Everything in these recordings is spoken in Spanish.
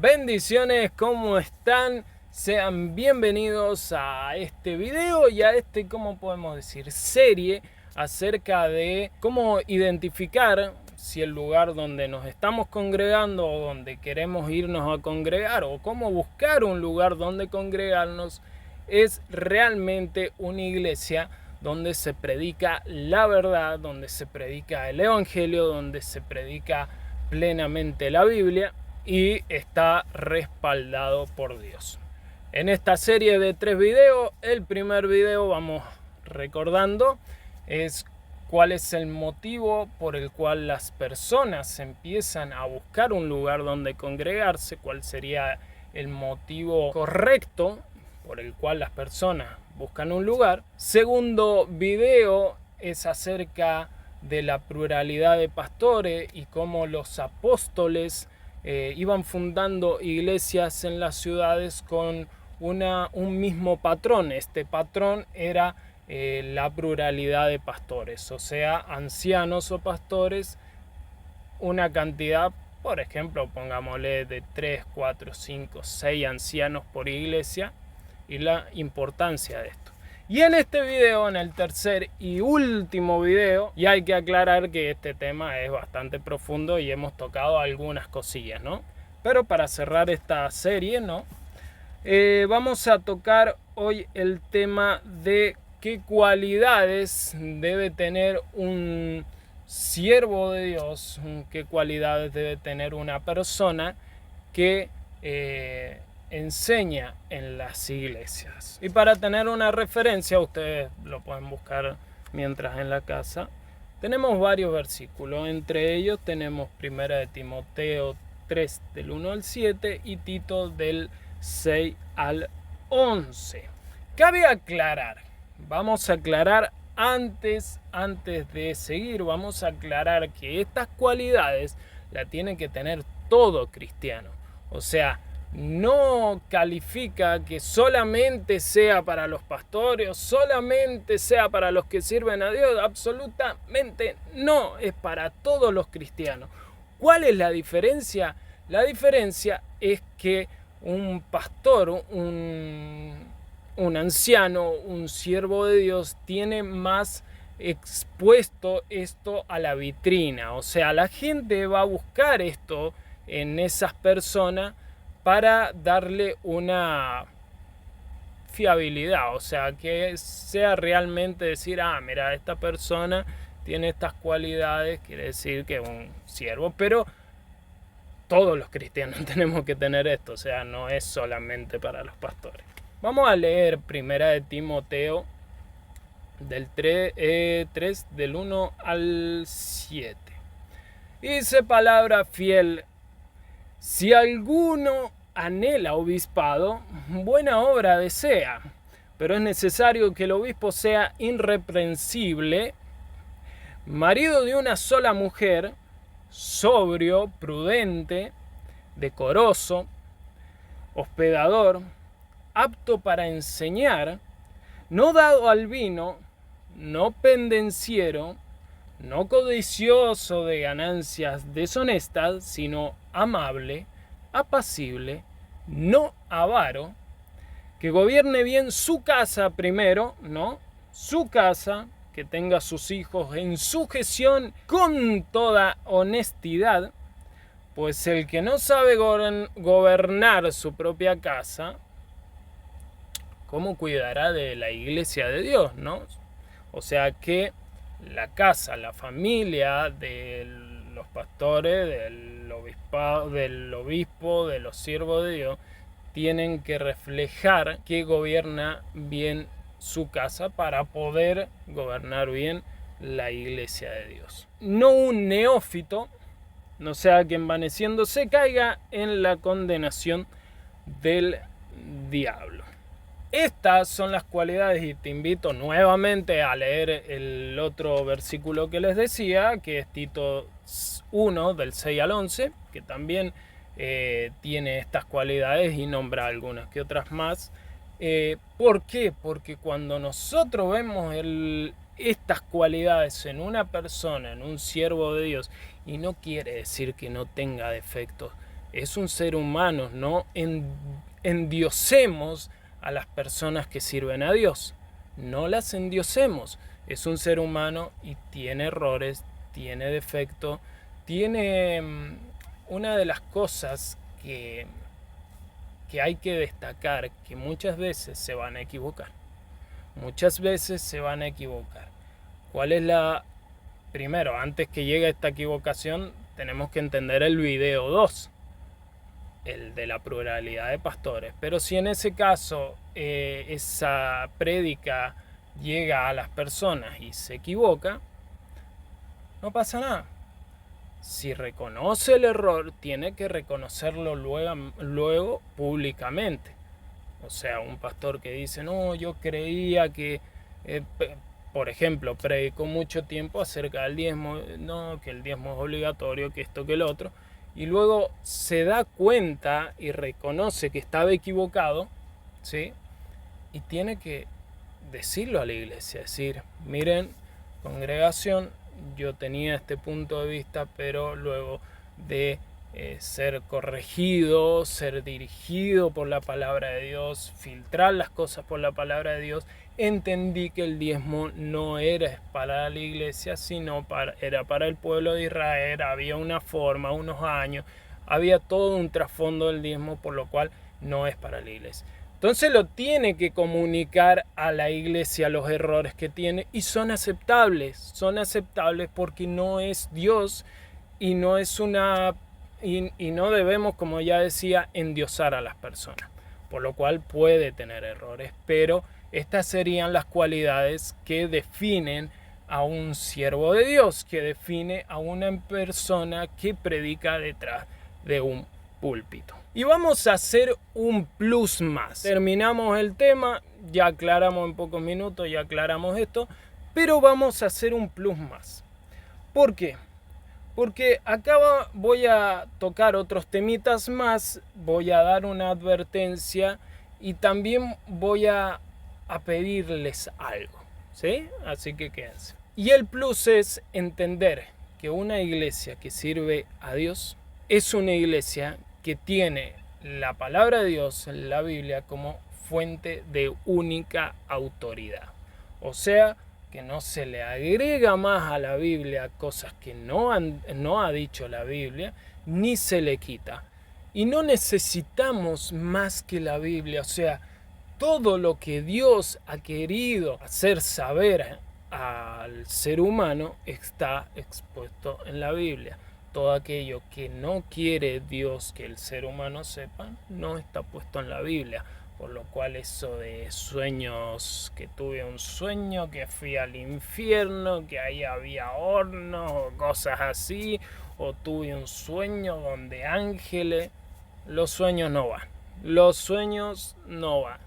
Bendiciones, ¿cómo están? Sean bienvenidos a este video y a ¿cómo podemos decir? Serie acerca de cómo identificar si el lugar donde nos estamos congregando o donde queremos irnos a congregar o cómo buscar un lugar donde congregarnos es realmente una iglesia donde se predica la verdad, donde se predica el evangelio, donde se predica plenamente la Biblia y está respaldado por Dios. En esta serie de 3 videos, el primer video, vamos recordando, es cuál es el motivo por el cual las personas empiezan a buscar un lugar donde congregarse, cuál sería el motivo correcto por el cual las personas buscan un lugar. Segundo video es acerca de la pluralidad de pastores y cómo los apóstoles iban fundando iglesias en las ciudades con un mismo patrón. Este patrón era la pluralidad de pastores, o sea, ancianos o pastores, una cantidad, por ejemplo, pongámosle de 3, 4, 5, 6 ancianos por iglesia, y la importancia de esto. Y en este video, en el tercer y último video, y hay que aclarar que este tema es bastante profundo y hemos tocado algunas cosillas, ¿no? Pero para cerrar esta serie, ¿no? Vamos a tocar hoy el tema de qué cualidades debe tener un siervo de Dios, qué cualidades debe tener una persona que enseña en las iglesias. Y para tener una referencia, ustedes lo pueden buscar mientras en la casa, tenemos varios versículos. Entre ellos tenemos 1 de Timoteo 3 del 1 al 7 y Tito del 6 al 11. Cabe aclarar, vamos a aclarar antes de seguir, vamos a aclarar que estas cualidades las tiene que tener todo cristiano. O sea, no califica que solamente sea para los pastores, solamente sea para los que sirven a Dios. Absolutamente no, es para todos los cristianos. ¿Cuál es la diferencia? La diferencia es que un pastor, un anciano, un siervo de Dios tiene más expuesto esto a la vitrina. O sea, la gente va a buscar esto en esas personas para darle una fiabilidad, o sea, que sea realmente decir, mira, esta persona tiene estas cualidades, quiere decir que es un siervo, pero todos los cristianos tenemos que tener esto, o sea, no es solamente para los pastores. Vamos a leer 1 de Timoteo del 3 del 1 al 7. Dice palabra fiel: si alguno anhela obispado, buena obra desea, pero es necesario que el obispo sea irreprensible, marido de una sola mujer, sobrio, prudente, decoroso, hospedador, apto para enseñar, no dado al vino, no pendenciero, no codicioso de ganancias deshonestas, sino amable, apacible, no avaro, que gobierne bien su casa primero, ¿no? Su casa, que tenga sus hijos en sujeción con toda honestidad, pues el que no sabe gobernar su propia casa, ¿cómo cuidará de la iglesia de Dios, no? O sea que la casa, la familia de los pastores, del obispo, de los siervos de Dios, tienen que reflejar que gobierna bien su casa para poder gobernar bien la iglesia de Dios. No un neófito, no sea que envaneciéndose caiga en la condenación del diablo. Estas son las cualidades y te invito nuevamente a leer el otro versículo que les decía, que es Tito 1 del 6 al 11, que también tiene estas cualidades y nombra algunas que otras más. ¿Por qué? Porque cuando nosotros vemos estas cualidades en una persona, en un siervo de Dios, y no quiere decir que no tenga defectos, es un ser humano, no endiosemos a las personas que sirven a Dios, no las endiosemos, es un ser humano y tiene errores, tiene defectos, tiene una de las cosas que hay que destacar, que muchas veces se van a equivocar. Muchas veces se van a equivocar. ¿Cuál es la...? Primero, antes que llegue esta equivocación, tenemos que entender el video 2, el de la pluralidad de pastores. Pero si en ese caso esa prédica llega a las personas y se equivoca, no pasa nada. Si reconoce el error, tiene que reconocerlo luego públicamente. O sea, un pastor que dice, no, yo creía que, por ejemplo, predicó mucho tiempo acerca del diezmo, no, que el diezmo es obligatorio, que esto, que el otro, y luego se da cuenta y reconoce que estaba equivocado, ¿sí? Y tiene que decirlo a la iglesia, decir, miren, congregación, yo tenía este punto de vista, pero luego de ser corregido, ser dirigido por la palabra de Dios, filtrar las cosas por la palabra de Dios, entendí que el diezmo no era para la iglesia, sino era para el pueblo de Israel. Había una forma, unos años, había todo un trasfondo del diezmo, por lo cual no es para la iglesia. Entonces lo tiene que comunicar a la iglesia los errores que tiene y son aceptables porque no es Dios y no es y no debemos, como ya decía, endiosar a las personas, por lo cual puede tener errores, pero estas serían las cualidades que definen a un siervo de Dios, que define a una persona que predica detrás de un púlpito. Y vamos a hacer un plus más. Terminamos el tema, ya aclaramos en pocos minutos, ya aclaramos esto, pero vamos a hacer un plus más. ¿Por qué? Porque acá voy a tocar otros temitas más, voy a dar una advertencia y también voy a pedirles algo, ¿sí? Así que quédense. Y el plus es entender que una iglesia que sirve a Dios es una iglesia que tiene la palabra de Dios, la Biblia, como fuente de única autoridad. O sea, que no se le agrega más a la Biblia cosas que no ha dicho la Biblia, ni se le quita. Y no necesitamos más que la Biblia. O sea, todo lo que Dios ha querido hacer saber al ser humano está expuesto en la Biblia. Todo aquello que no quiere Dios que el ser humano sepa, no está puesto en la Biblia. Por lo cual eso de sueños, que tuve un sueño, que fui al infierno, que ahí había hornos o cosas así, o tuve un sueño donde ángeles, los sueños no van. Los sueños no van.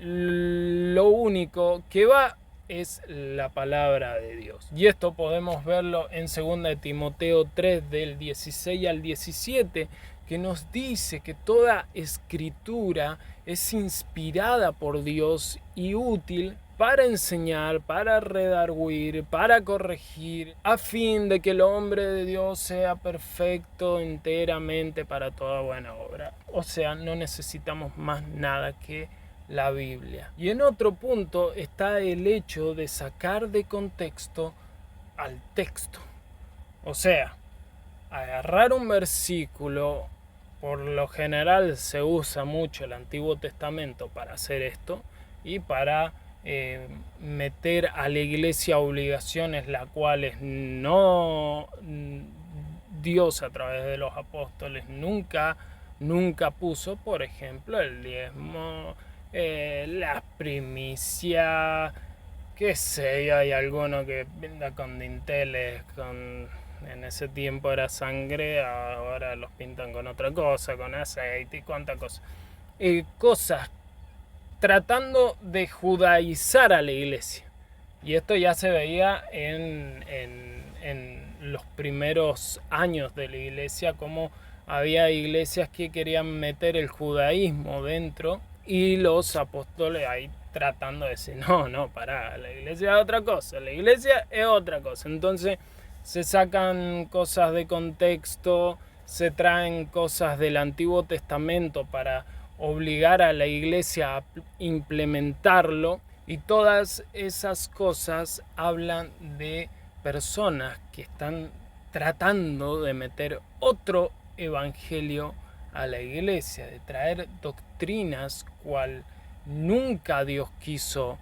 Lo único que va es la palabra de Dios. Y esto podemos verlo en 2 Timoteo 3 del 16 al 17, que nos dice que toda escritura es inspirada por Dios y útil para enseñar, para redarguir, para corregir, a fin de que el hombre de Dios sea perfecto enteramente para toda buena obra. O sea, no necesitamos más nada que la Biblia. Y en otro punto está el hecho de sacar de contexto al texto. O sea, agarrar un versículo, por lo general se usa mucho el Antiguo Testamento para hacer esto y para meter a la iglesia obligaciones las cuales no Dios a través de los apóstoles nunca puso, por ejemplo el diezmo, las primicias, qué sé yo, hay alguno que pinta con dinteles, en ese tiempo era sangre, ahora los pintan con otra cosa, con aceite y cuánta cosa. Cosas tratando de judaizar a la iglesia. Y esto ya se veía en los primeros años de la iglesia, como había iglesias que querían meter el judaísmo dentro y los apóstoles ahí tratando de decir, no, pará, la iglesia es otra cosa, la iglesia es otra cosa. Entonces se sacan cosas de contexto, se traen cosas del Antiguo Testamento para obligar a la iglesia a implementarlo, y todas esas cosas hablan de personas que están tratando de meter otro evangelio a la iglesia, de traer doctrinas cual nunca Dios quiso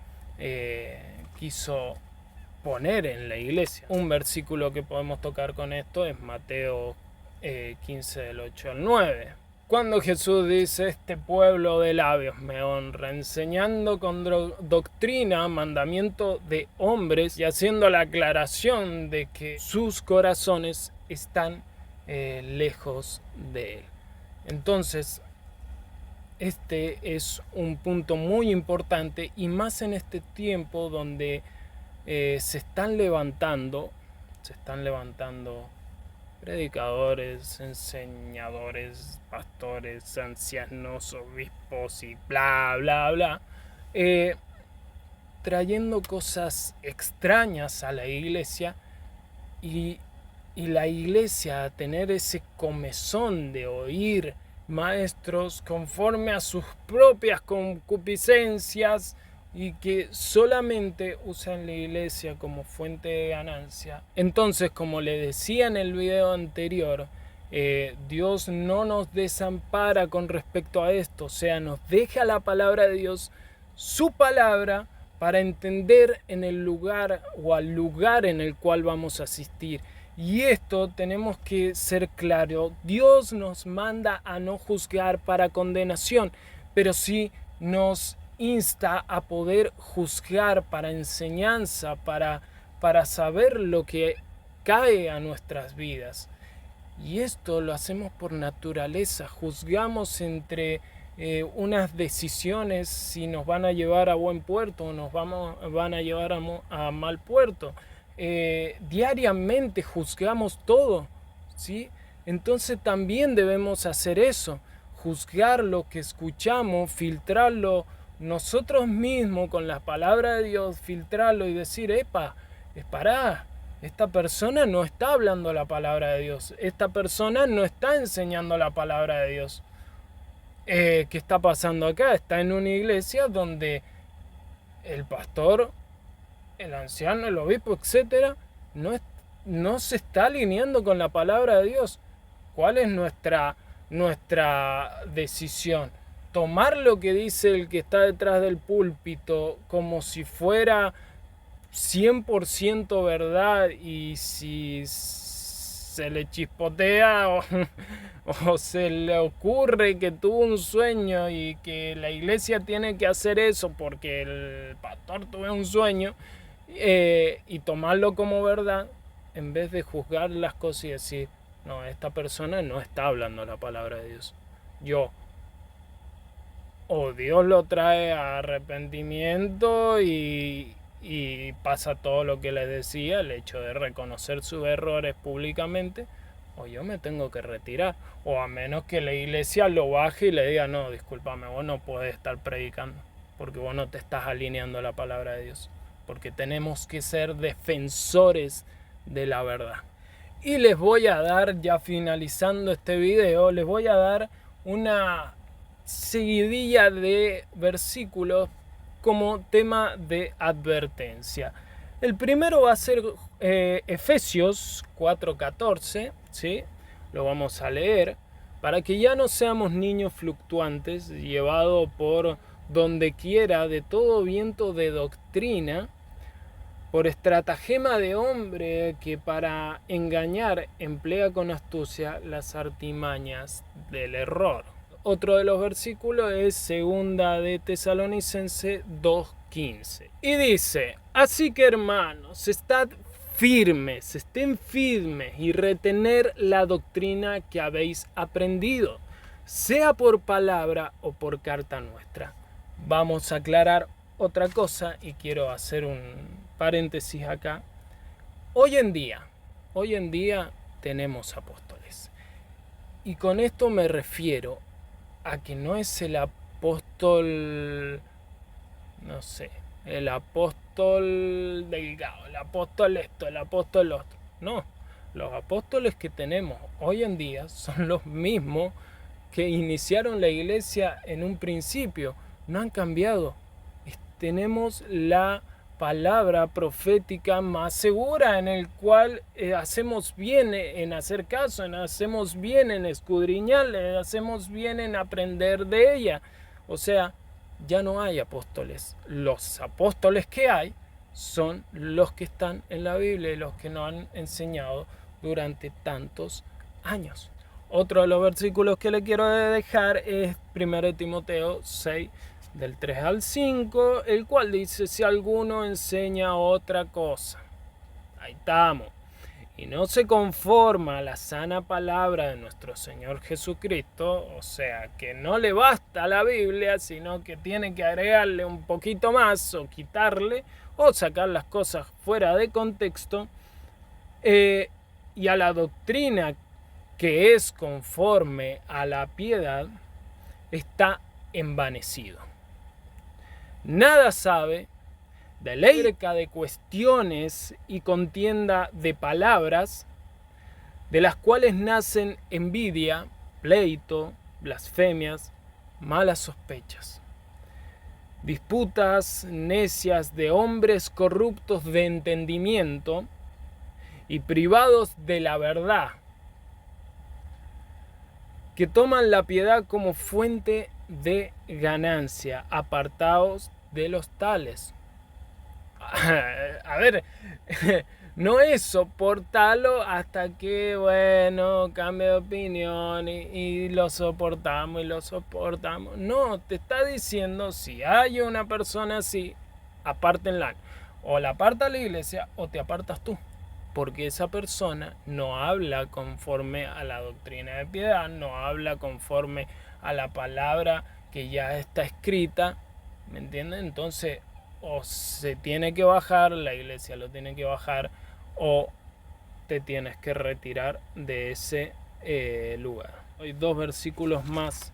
poner en la iglesia. Un versículo que podemos tocar con esto es Mateo 15 del 8 al 9. Cuando Jesús dice: este pueblo de labios me honra, enseñando con doctrina mandamiento de hombres, y haciendo la aclaración de que sus corazones están lejos de él. Entonces, este es un punto muy importante, y más en este tiempo donde se están levantando predicadores, enseñadores, pastores, ancianos, obispos y bla, bla, bla, trayendo cosas extrañas a la iglesia, y la iglesia a tener ese comezón de oír maestros conforme a sus propias concupiscencias, y que solamente usan la iglesia como fuente de ganancia. Entonces, como le decía en el video anterior, Dios no nos desampara con respecto a esto, o sea, nos deja la palabra de Dios, su palabra, para entender en el lugar o al lugar en el cual vamos a asistir. Y esto tenemos que ser claro: Dios nos manda a no juzgar para condenación, pero sí nos insta a poder juzgar para enseñanza, para saber lo que cae a nuestras vidas. Y esto lo hacemos por naturaleza. Juzgamos entre unas decisiones, si nos van a llevar a buen puerto o nos van a llevar a mal puerto. Diariamente juzgamos todo, ¿sí? Entonces también debemos hacer eso: juzgar lo que escuchamos, filtrarlo nosotros mismos con la palabra de Dios, filtrarlo y decir: pará, esta persona no está hablando la palabra de Dios, esta persona no está enseñando la palabra de Dios. ¿Qué está pasando acá? Está en una iglesia donde el pastor, el anciano, el obispo, etcétera, no se está alineando con la palabra de Dios. ¿Cuál es nuestra decisión? Tomar lo que dice el que está detrás del púlpito como si fuera 100% verdad, y si se le chispotea o se le ocurre que tuvo un sueño y que la iglesia tiene que hacer eso porque el pastor tuvo un sueño, y tomarlo como verdad, en vez de juzgar las cosas y decir: no, esta persona no está hablando la palabra de Dios. O Dios lo trae a arrepentimiento y pasa todo lo que les decía, el hecho de reconocer sus errores públicamente, o yo me tengo que retirar, o a menos que la iglesia lo baje y le diga: no, discúlpame, vos no podés estar predicando porque vos no te estás alineando a la palabra de Dios, porque tenemos que ser defensores de la verdad. Y les voy a dar, ya finalizando este video, les voy a dar una seguidilla de versículos como tema de advertencia. El primero va a ser Efesios 4:14, ¿sí? Lo vamos a leer: para que ya no seamos niños fluctuantes, llevados por donde quiera de todo viento de doctrina, por estratagema de hombre que para engañar emplea con astucia las artimañas del error. Otro de los versículos es segunda de Tesalonicenses 2:15. Y dice: así que, hermanos, estén firmes y retener la doctrina que habéis aprendido, sea por palabra o por carta nuestra. Vamos a aclarar otra cosa y quiero hacer un paréntesis acá. Hoy en día tenemos apóstoles. Y con esto me refiero a que no es el apóstol, no sé, el apóstol delgado, el apóstol esto, el apóstol otro. No, Los apóstoles que tenemos hoy en día son los mismos que iniciaron la iglesia en un principio. No han cambiado. Tenemos la palabra profética más segura, en el cual hacemos bien en hacer caso, hacemos bien en escudriñar, hacemos bien en aprender de ella. O sea, ya no hay apóstoles. Los apóstoles que hay son los que están en la Biblia y los que nos han enseñado durante tantos años. Otro de los versículos que le quiero dejar es 1 Timoteo 6, del 3 al 5, el cual dice: si alguno enseña otra cosa, ahí estamos, y no se conforma a la sana palabra de nuestro Señor Jesucristo, o sea, que no le basta la Biblia, sino que tiene que agregarle un poquito más, o quitarle, o sacar las cosas fuera de contexto, y a la doctrina que es conforme a la piedad, está envanecido. Nada sabe, de ley de cuestiones y contienda de palabras, de las cuales nacen envidia, pleito, blasfemias, malas sospechas, disputas necias de hombres corruptos de entendimiento y privados de la verdad, que toman la piedad como fuente de ganancia, apartados de los tales. A ver, no es soportarlo hasta que, bueno, cambie de opinión y lo soportamos y lo soportamos. No, te está diciendo, si hay una persona así, apártenla. O la aparta la iglesia o te apartas tú. Porque esa persona no habla conforme a la doctrina de piedad, no habla conforme a la palabra que ya está escrita, ¿me entienden? Entonces, o se tiene que bajar, la iglesia lo tiene que bajar, o te tienes que retirar de ese lugar. Hay 2 versículos más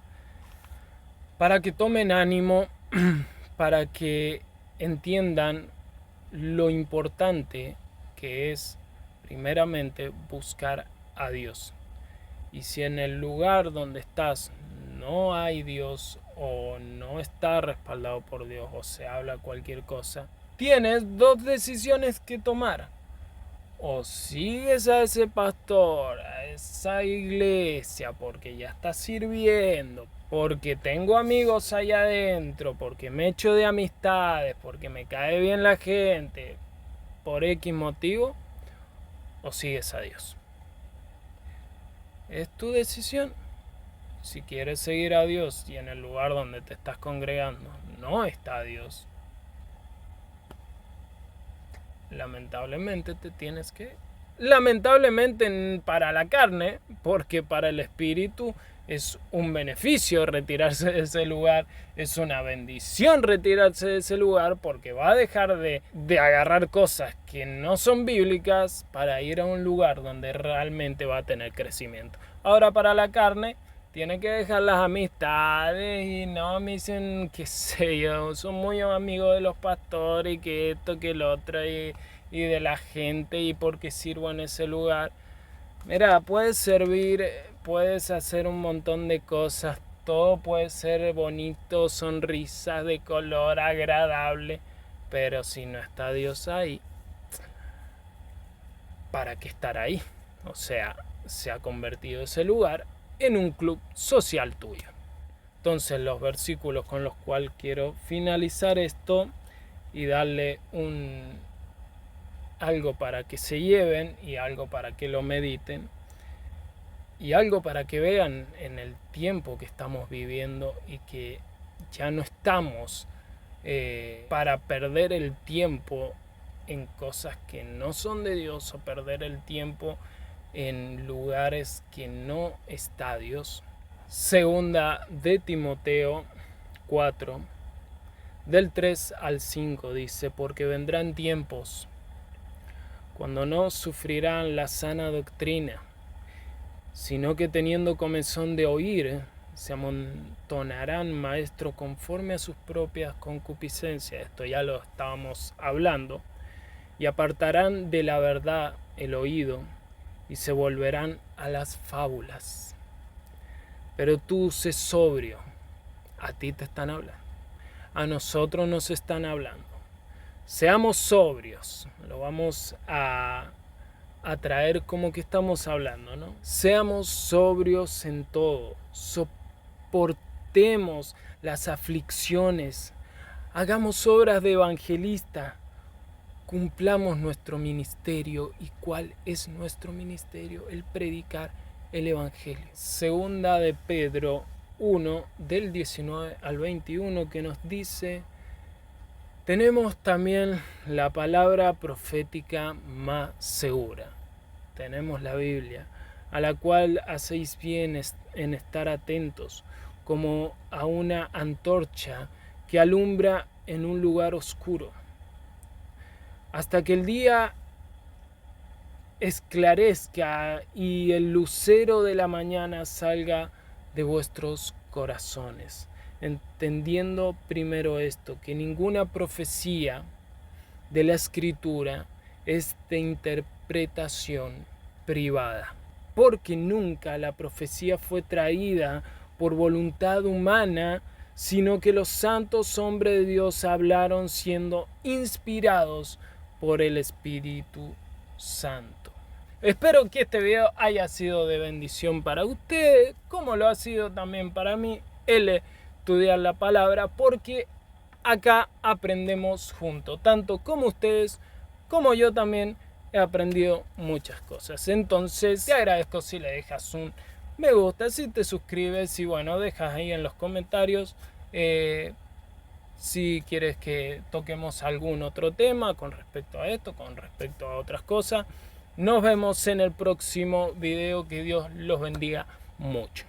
para que tomen ánimo, para que entiendan lo importante que es primeramente buscar a Dios. Y si en el lugar donde estás no hay Dios, o no está respaldado por Dios, o se habla cualquier cosa, tienes 2 decisiones que tomar. O sigues a ese pastor, a esa iglesia, porque ya está sirviendo, porque tengo amigos allá adentro, porque me echo de amistades, porque me cae bien la gente, por X motivo, o sigues a Dios. Es tu decisión. Si quieres seguir a Dios y en el lugar donde te estás congregando no está Dios, lamentablemente te tienes que... Lamentablemente para la carne, porque para el espíritu es un beneficio retirarse de ese lugar, es una bendición retirarse de ese lugar, porque va a dejar de agarrar cosas que no son bíblicas para ir a un lugar donde realmente va a tener crecimiento. Ahora para la carne tiene que dejar las amistades y no me dicen, qué sé yo, son muy amigos de los pastores y que esto, que lo otro y de la gente y porque sirvo en ese lugar. Mira, puedes servir, puedes hacer un montón de cosas, todo puede ser bonito, sonrisas de color agradable, pero si no está Dios ahí, ¿para qué estar ahí? O sea, se ha convertido ese lugar en un club social tuyo. Entonces los versículos con los cuales quiero finalizar esto y darle algo para que se lleven y algo para que lo mediten y algo para que vean en el tiempo que estamos viviendo y que ya no estamos para perder el tiempo en cosas que no son de Dios o perder el tiempo en lugares que no está Dios. Segunda de Timoteo 4, del 3 al 5 dice: porque vendrán tiempos cuando no sufrirán la sana doctrina, sino que teniendo comezón de oír, se amontonarán maestros conforme a sus propias concupiscencias. Esto ya lo estábamos hablando. Y apartarán de la verdad el oído, y se volverán a las fábulas. Pero tú sé sobrio. A ti te están hablando. A nosotros nos están hablando. Seamos sobrios. Lo vamos a traer como que estamos hablando, ¿no? Seamos sobrios en todo. Soportemos las aflicciones. Hagamos obras de evangelista. Cumplamos nuestro ministerio. ¿Y cuál es nuestro ministerio? El predicar el evangelio. Segunda de Pedro 1, del 19 al 21, que nos dice: tenemos también la palabra profética más segura. Tenemos la Biblia, a la cual hacéis bien en estar atentos, como a una antorcha que alumbra en un lugar oscuro, hasta que el día esclarezca y el lucero de la mañana salga de vuestros corazones. Entendiendo primero esto, que ninguna profecía de la Escritura es de interpretación privada, porque nunca la profecía fue traída por voluntad humana, sino que los santos hombres de Dios hablaron siendo inspirados por el Espíritu Santo. Espero que este video haya sido de bendición para ustedes, como lo ha sido también para mí el estudiar la palabra, porque acá aprendemos juntos, tanto como ustedes como yo también he aprendido muchas cosas. Entonces te agradezco si le dejas un me gusta, si te suscribes y bueno, dejas ahí en los comentarios si quieres que toquemos algún otro tema con respecto a esto, con respecto a otras cosas. Nos vemos en el próximo video. Que Dios los bendiga mucho.